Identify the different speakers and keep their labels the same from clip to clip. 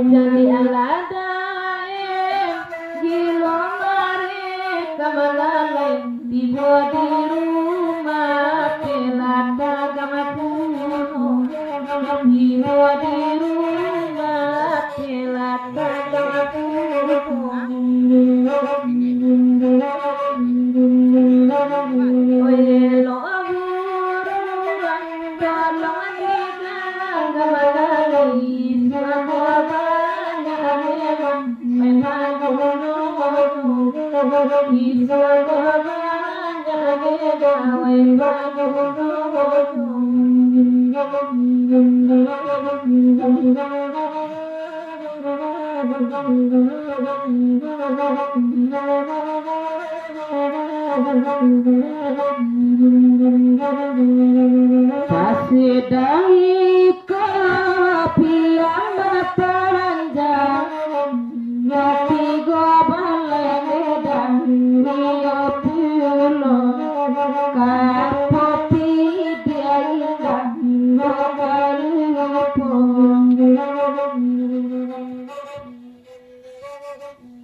Speaker 1: Jadi aladae gilong mari kamalale dibuat di rumah pelada gamapuno dibuat di rumah pelada gamapuno oye lo aburuan tolong kita kamalale Pasidahi kopi yang berpanjang Yati gobalene dan pulo Kapopi dia indah Magalipong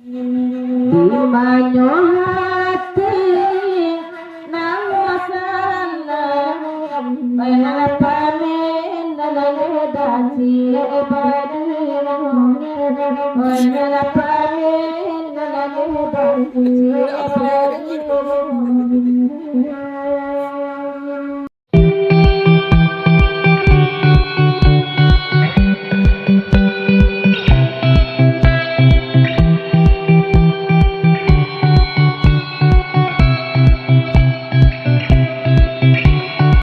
Speaker 1: Di manyo hati Namasana Bayalapamin Nalaledasi Ebadino Bayalapamin Nalaledasi Ebadino